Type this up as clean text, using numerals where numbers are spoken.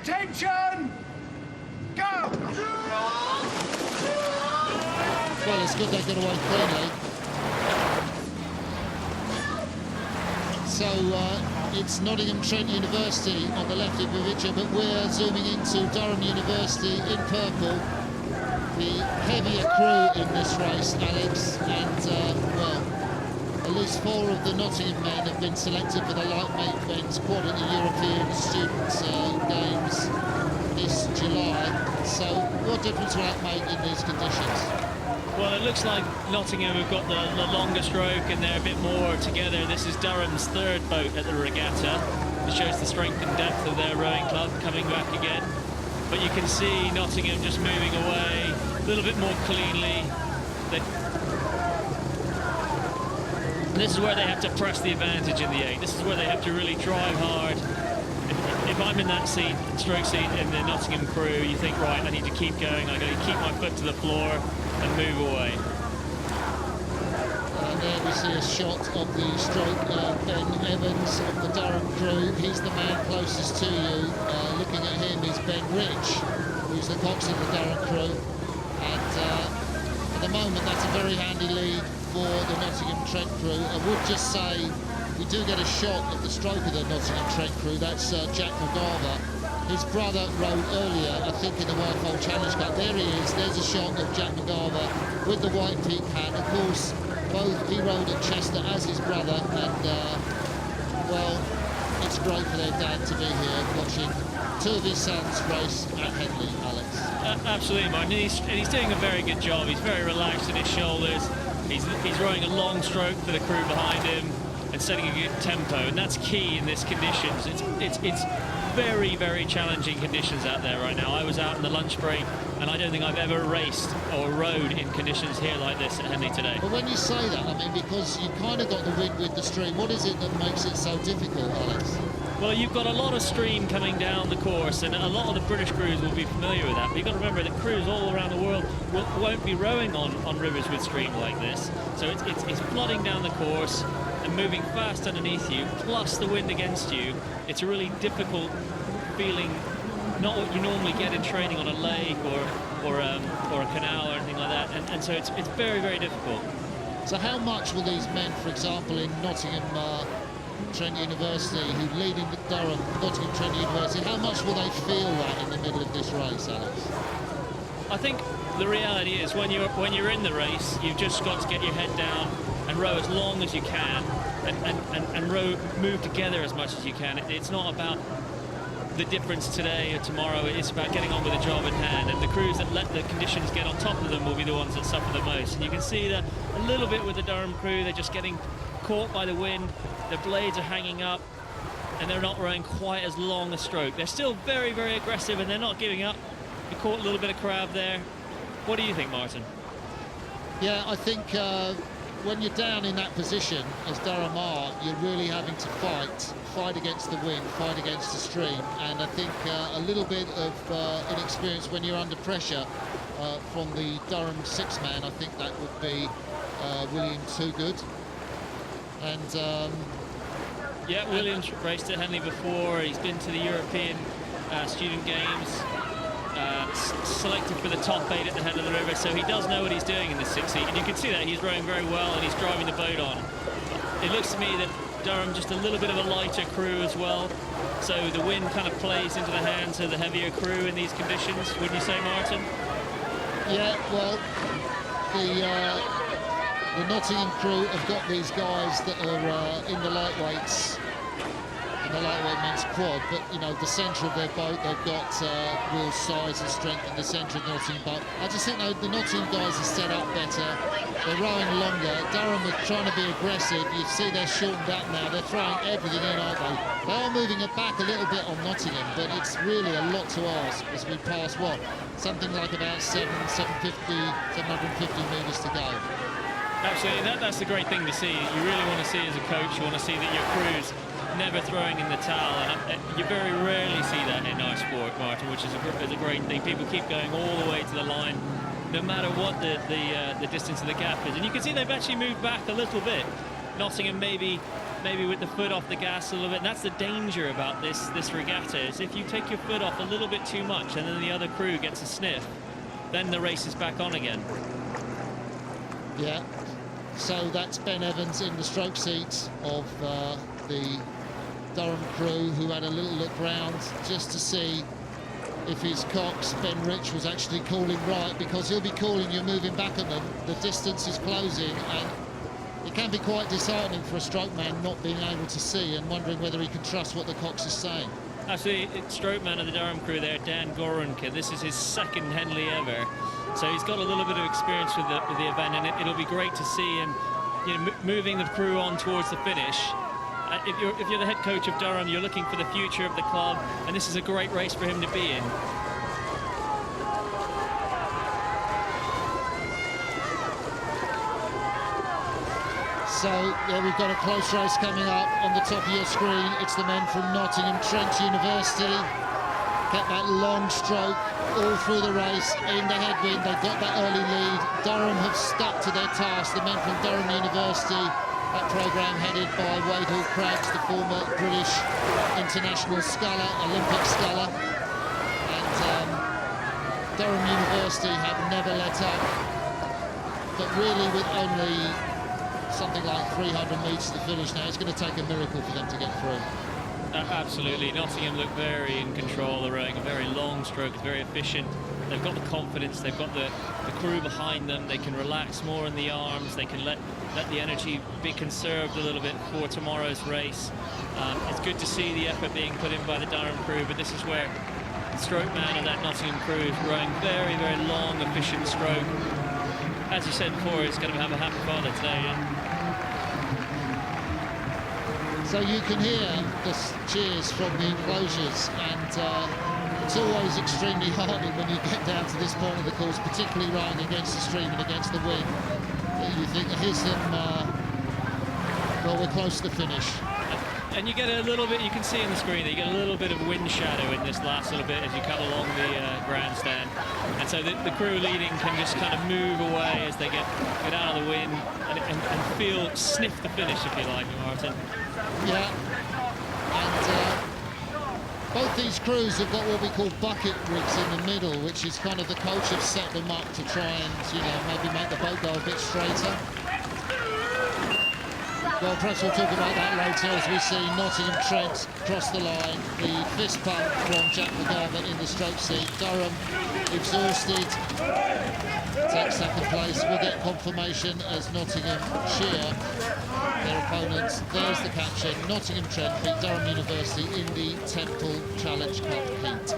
Attention! Go! Well, it's good they got away cleanly. So it's Nottingham Trent University on the left of the picture, but we're zooming into Durham University in purple. The heavier crew in this race, Alex, and well, at least 4 of the Nottingham men have been selected for the light men's quad at the European Students' Games this July. So what difference will that make in these conditions? Well, it looks like Nottingham have got the longer stroke and they're a bit more together. This is Durham's 3rd boat at the regatta. It shows the strength and depth of their rowing club coming back again. But you can see Nottingham just moving away a little bit more cleanly. This is where they have to press the advantage in the 8. This is where they have to really drive hard. If I'm in that seat, stroke seat in the Nottingham crew, you think, right, I need to keep going. I've got to keep my foot to the floor and move away. And there we see a shot of the stroke Ben Evans of the Durham crew. He's the man closest to you. Looking at him is Ben Rich, who's the cox of the Durham crew. And at the moment, that's a very handy lead for the Nottingham Trent crew. I would just say we do get a shot of the stroke of the Nottingham Trent crew. That's Jack McGarver. His brother rode earlier, I think, in the Whitehall Challenge Cup. There he is. There's a shot of Jack McGarver with the white peak hat. Of course, he rode at Chester as his brother, and well, it's great for their dad to be here watching 2 of his sons race at Henley, Alex. Absolutely, Martin. And he's doing a very good job. He's very relaxed in his shoulders. He's rowing a long stroke for the crew behind him and setting a good tempo, and that's key in this conditions. It's very, very challenging conditions out there right now. I was out in the lunch break, and I don't think I've ever raced or rowed in conditions here like this at Henley today. But when you say that, I mean, because you kind of got the wind with the stream, what is it that makes it so difficult, Alex? Well, you've got a lot of stream coming down the course, and a lot of the British crews will be familiar with that. But you've got to remember that crews all around the world won't be rowing on rivers with stream like this. So it's flooding down the course and moving fast underneath you, plus the wind against you. It's a really difficult feeling, not what you normally get in training on a lake or a canal or anything like that. And so it's very, very difficult. So how much will these men, for example, in Nottingham Trent University, who leading the Durham Nottingham Trent University, how much will they feel that in the middle of this race, Alex? I think the reality is when you're in the race, you've just got to get your head down and row as long as you can and move together as much as you can. It's not about the difference today or tomorrow. It's about getting on with the job in hand, and the crews that let the conditions get on top of them will be the ones that suffer the most. And you can see that a little bit with the Durham crew. They're just getting caught by the wind. The blades are hanging up, and they're not rowing quite as long a stroke. They're still very, very aggressive, and they're not giving up. You caught a little bit of crab there. What do you think, Martin? Yeah, I think when you're down in that position, as Durham are, you're really having to fight against the wind, fight against the stream, and I think a little bit of inexperience when you're under pressure from the Durham 6-man, I think that would be William Toogood. And yeah, Williams raced at Henley before. He's been to the European Student Games, selected for the top 8 at the head of the river, so he does know what he's doing in the 6 seat, and you can see that he's rowing very well and he's driving the boat on. It looks to me that Durham just a little bit of a lighter crew as well, so the wind kind of plays into the hands of the heavier crew in these conditions, wouldn't you say, Martin? Yeah, well, the Nottingham crew have got these guys that are in the lightweights, in the lightweight men's quad, but you know, the centre of their boat, they've got real size and strength in the centre of the Nottingham boat. I just think the Nottingham guys are set up better. They're rowing longer. Durham are trying to be aggressive. You see they're shortened up now. They're throwing everything in, aren't they? They are moving it back a little bit on Nottingham, but it's really a lot to ask as we pass, what, something like about 750 metres to go. Absolutely, that's the great thing to see. You really want to see as a coach, you want to see that your crew's never throwing in the towel, and you very rarely see that in our sport, Martin, which is a great thing. People keep going all the way to the line, no matter what the distance of the gap is. And you can see they've actually moved back a little bit. Nottingham maybe with the foot off the gas a little bit. And that's the danger about this regatta, is if you take your foot off a little bit too much and then the other crew gets a sniff, then the race is back on again. Yeah, so that's Ben Evans in the stroke seat of the Durham crew, who had a little look round just to see if his cox, Ben Rich, was actually calling right, because he'll be calling you moving back at them. The distance is closing, and it can be quite disheartening for a stroke man not being able to see and wondering whether he can trust what the cox is saying. Actually, stroke man of the Durham crew there, Dan Goranka, this is his second Henley ever. So he's got a little bit of experience with the event, and it'll be great to see him, you know, moving the crew on towards the finish. If you're the head coach of Durham, you're looking for the future of the club, and this is a great race for him to be in. So yeah, we've got a close race coming up on the top of your screen. It's the men from Nottingham Trent University. Kept that long stroke all through the race in the headwind. They got that early lead. Durham have stuck to their task. The men from Durham University, that programme headed by Wade Hall Craggs, the former British international sculler, Olympic sculler. And Durham University have never let up. But really, with only something like 300 metres to finish now, it's going to take a miracle for them to get through. Absolutely. Nottingham look very in control. They're rowing a very long stroke, very efficient. They've got the confidence, they've got the crew behind them. They can relax more in the arms. They can let the energy be conserved a little bit for tomorrow's race. It's good to see the effort being put in by the Durham crew, but this is where the stroke man of that Nottingham crew is rowing very, very long, efficient stroke. As you said before, he's going to have a happy father today. Yeah? So you can hear the cheers from the enclosures, and it's always extremely heartening when you get down to this point of the course, particularly rowing against the stream and against the wind. You think, here's them, well, we're close to the finish. And you get a little bit, you can see on the screen that you get a little bit of wind shadow in this last little bit as you come along the grandstand. And so the crew leading can just kind of move away as they get out of the wind and sniff the finish, if you like, Martin. Yeah, and both these crews have got what we call bucket rigs in the middle, which is kind of the coach have set them up to try and, you know, maybe make the boat go a bit straighter. Well, perhaps we'll talk about that later as we see Nottingham Trent cross the line. The fist pump from Jack McGarvin in the stroke seat. Durham, exhausted, takes second place. We'll get confirmation as Nottingham cheer their opponents. There's the caption: Nottingham Trent beat Durham University in the Temple Challenge Cup heat.